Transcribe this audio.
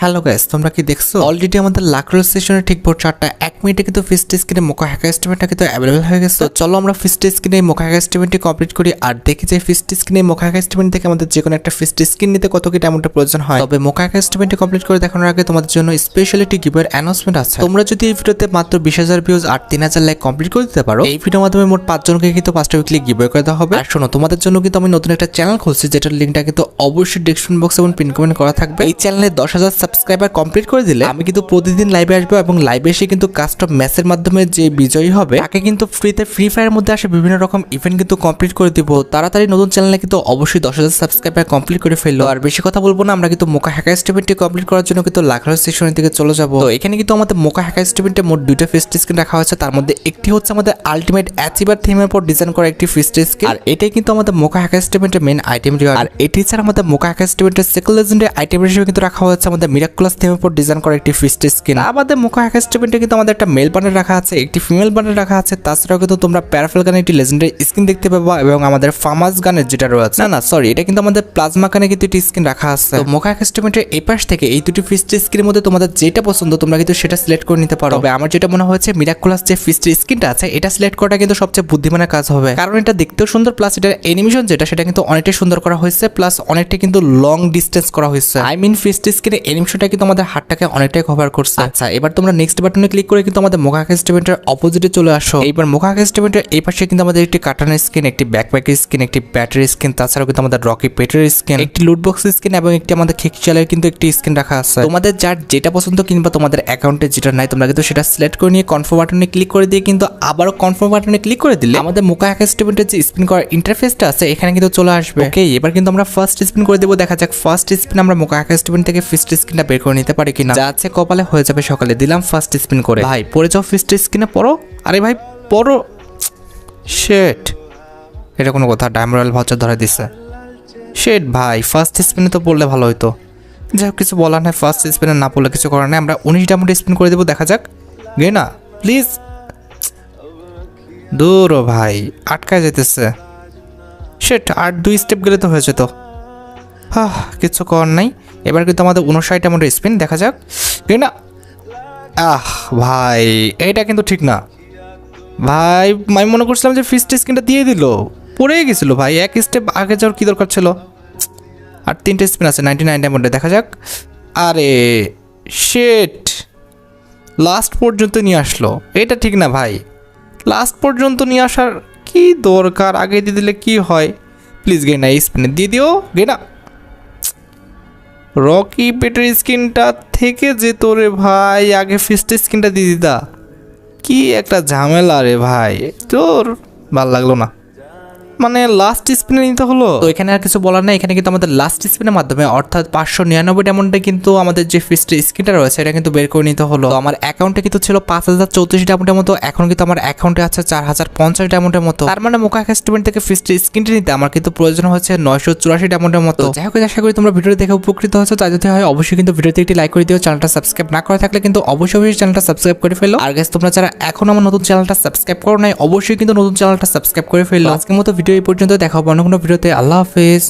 Hello guys, তোমরা কি দেখছো অলরেডি আমাদের লাকরোল সেশনে ঠিক ভোর 4টা 1 মিনিটে কিন্তু ফিস্ট স্ক্রিনে মোকা হ্যাকার এস্টিমেটটা কিন্তু অ্যাভেলেবল হয়ে গেছে। তো চলো আমরা ফিস্ট স্ক্রিনে মোকা হ্যাকার এস্টিমেটটি কমপ্লিট করি আর দেখি যে ফিস্ট স্ক্রিনে মোকা হ্যাকার এস্টিমেট থেকে আমাদের যে কোনো একটা ফিস্ট স্ক্রিন নিতে কত কি ডায়মন্ডের প্রয়োজন হয়। তবে মোকা হ্যাকার এস্টিমেটটি কমপ্লিট করে দেখানোর আগে তোমাদের জন্য স্পেশালিটি গিভের অ্যানাউন্সমেন্ট আছে। তোমরা যদি এই ভিডিওতে মাত্র 20,000 ভিউজ আর 3,000 লাইক কমপ্লিট করে দিতে পারো, এই ভিডিওর মাধ্যমে মোট 5 জনকে কিন্তু 5টা উইকলি গিভওয়ে করে দেওয়া হবে। আর শোনো, তোমাদের জন্য কিন্তু আমি নতুন একটা চ্যানেল খুলছি যেটার লিংকটা কিন্তু অবশ্যই ডেসক্রিপশন বক্স এবং পিন কমেন্ট করা থাকবে। এই চ্যানেলে 10,000 সাবস্ক্রাইবার কমপ্লিট করে দিলে আমি কিন্তু প্রতিদিন লাইভে আসবো এবং লাইভে এসে কিন্তু কাস্টম ম্যাচের মাধ্যমে যে বিজয়ী হবে তাকে কিন্তু ফ্রিতে ফ্রি ফায়ারের মধ্যে আসে বিভিন্ন রকম ইভেন্ট কিন্তু কমপ্লিট করে দিব। তাড়াতাড়ি নতুন চ্যানেলে কিন্তু অবশ্যই 10,000 সাবস্ক্রাইবার কমপ্লিট করে ফেললো। আর বেশি কথা বলবো না, আমরা কিন্তু মোকা হ্যাকার এস্টিমেটটি কমপ্লিট করার জন্য কিন্তু লাকরোল সেশনের দিকে চলে যাবো। তো এখানে কিন্তু আমাদের মোকা হ্যাকার এস্টিমেটে মোট 2টা ফিস্ট স্ক্রিন রাখা হয়েছে। তার মধ্যে একটি হচ্ছে আমাদের আলটিমেট অ্যাচিভার থিমের উপর ডিজাইন করা একটি ফিস্ট স্ক্রিন, আর এটাই কিন্তু আমাদের মোকা হ্যাকার এস্টিমেটের মেইন আইটেম রিওয়ার্ড। আর এটি ছাড়া আমাদের মোকা হ্যাকার এস্টিমেটের সেকেন্ড লেজেন্ডারি আইটেম হিসেবে কিন্তু রাখা হয়েছে আমাদের মিরাকুলাস থিমের উপর ডিজাইন করা একটি ফিস্ট স্ক্রিন। আমাদের মোকা হ্যাকার এস্টিমেটে কিন্তু আমাদের একটা মেল বান্ডেল রাখা আছে, একটি ফিমেল বান্ডেল রাখা আছে। তাছাড়াও কিন্তু তোমরা প্যারাফেল গানের একটি লেজেন্ডারি স্কিন দেখতে পাবা এবং আমাদের ফার্মাস গানের যেটা রয়েছে সরি এটা কিন্তু আমাদের প্লাজমা গানের কিন্তু একটি স্কিন রাখা আছে। তো মোকা হ্যাকার এস্টিমেটের এই পাশ থেকে এই দুটি ফিস্ট স্ক্রিনের মধ্যে তোমাদের যেটা পছন্দ তোমরা কিন্তু সেটা সিলেক্ট করে নিতে পারো। তবে আমার যেটা মনে হয়েছে মিরাকুলাস যে ফিস্ট স্কিনটা আছে এটা সিলেক্ট করাটা কিন্তু সবচেয়ে বুদ্ধিমানের কাজ হবে, কারণ এটা দেখতেও সুন্দর, প্লাস এটার অ্যানিমেশন যেটা সেটা কিন্তু অনেকটাই সুন্দর করা হয়েছে, প্লাস অনেকটা কিন্তু লং ডিস্টেন্স করা হয়েছে। আই মিন ফিস্ট স্ক্রিনের অ্যানিমেশনটা কিন্তু আমাদের হাতটাকে অনেকটাই কভার করছে। আচ্ছা, এবার তোমরা নেক্সট বাটনে ক্লিক করে কিন্তু আমাদের মোকা হ্যাকার এস্টিমেটের অপোজিটে চলে আসো। এইবার মোকা হ্যাকার এস্টিমেটের এই পাশে কিন্তু আমাদের একটি কাটানের স্কিন, একটি ব্যাকপ্যাকের স্কিন, একটি ব্যাটারি স্কিন, তাছাড়াও কিন্তু আমাদের রকি পেটের স্কিন, একটি লুটবক্স স্কিন এবং একটি আমাদের খেকচালের কিন্তু একটি স্কিন রাখা আছে। তোমাদের যার যেটা পছন্দ কিংবা তোমাদের অ্যাকাউন্টে যেটা নাই তোমরা কিন্তু সেটা সিলেক্ট করে নিয়ে কনফার্ম বাটনে ক্লিক করে দিয়ে কিন্তু আবারও কনফার্ম বাটনে ক্লিক করে দিলে আমাদের মোকা হ্যাকার এস্টিমেটের যে স্পিন করার ইন্টারফেসটা আছে এখানে কিন্তু চলে আসবে। ওকে, এবার কিন্তু আমরা ফার্স্ট স্পিন করে দেবো। দেখা যাক ফার্স্ট স্পিন আমরা মোকা হ্যাকার এস্টিমেট থেকে ফিস্ট স্কিনটা বের করে নিতে পারি কিনা। যা আছে কপালে হয়ে যাবে সকালে। দিলাম ফার্স্ট স্পিন করে। ভাই পড়ে যাও ফিস্ট স্কিনে, পড়ো। আরে ভাই পড়ো। শেট, এটা কোনো কথা? ডায়মন্ড রয়্যাল ভাউচার ধরে দিছে। শেট ভাই, ফার্স্ট স্পিনে তো পড়লে ভালো হইতো। যাই হোক, কিছু বলার নাই, ফার্স্ট স্পিনে না পড়লে কিছু করার নেই। আমরা 19 ডায়মন্ড স্পিন করে দেবো। দেখা যাক। গে না প্লিজ। দূর ভাই, আটকায় যেতেছে। শেট, আর 2 স্টেপ গেলে তো হয়েছে তো। কিছু করার নাই। এবার কিন্তু আমাদের 59 ডায়মন্ড স্পিন। দেখা যাক। গে না। ভাই এইটা কিন্তু ঠিক না ভাই। আমি মনে করছিলাম যে ফিস্ট স্কিনটা দিয়ে দিল, পড়েই গেছিল ভাই। এক স্টেপ আগে যাওয়ার কি দরকার ছিল? আর 3টে স্পিন আছে 99 ডায়মন্ডে। দেখা যাক। আরে শেট, লাস্ট পর্যন্ত নিয়ে আসলো। এটা ঠিক না ভাই, লাস্ট পর্যন্ত নিয়ে আসার কি দরকার? আগে দিয়ে দিলে কি হয়? প্লিজ গে না, এই স্পিনে দিয়ে দিও। গে না। রকি পেটের স্কিনটা থেকে যেত রে ভাই, আগে ফিস্ট স্কিনটা দিয়ে দিতা। কি একটা ঝামেলা রে ভাই, তোর ভাল লাগলো না। মানে লাস্ট স্পিনে নিতে হলো। তো এখানে আর কিছু বলার নাই। এখানে কিন্তু আমাদের লাস্ট স্পিনের মাধ্যমে অর্থাৎ 599 ডায়মন্ডে কিন্তু আমাদের যে ফিস্ট স্কিনটা রয়েছে এটা কিন্তু বের করে নিতে হলো। তো আমার অ্যাকাউন্টে কিন্তু ছিল 5,034 ডায়মন্ডের মতো, এখন কিন্তু আমার অ্যাকাউন্টে আছে 4,050 ডায়মন্ডের মতো। তার মানে মোকা হ্যাকার এস্টিমেট থেকে ফিস্ট স্কিনটি নিতে আমার কিন্তু প্রয়োজন হচ্ছে 984 ডায়মন্ডের মতো। যাই হোক, আশা করি তোমরা ভিডিও দেখে উপকৃত হয়েছো। তাই যদি হয় অবশ্যই কিন্তু ভিডিওতে একটি লাইক করে দিও। চ্যানেলটা সাবস্ক্রাইব না করা থাকলে কিন্তু অবশ্যই চ্যানেলটা সাবস্ক্রাইব করে ফেলো। আর গাইস, তোমরা যারা এখন আমার নতুন চ্যানেলটা সাবস্ক্রাইব করো নাই অবশ্যই কিন্তু নতুন চ্যানেলটা সাবস্ক্রাইব করে ফেলো। আজকের মতো ভিডিও এই পর্যন্ত। দেখা হবে অন্য কোনো ভিডিওতে। আল্লাহ হাফেজ।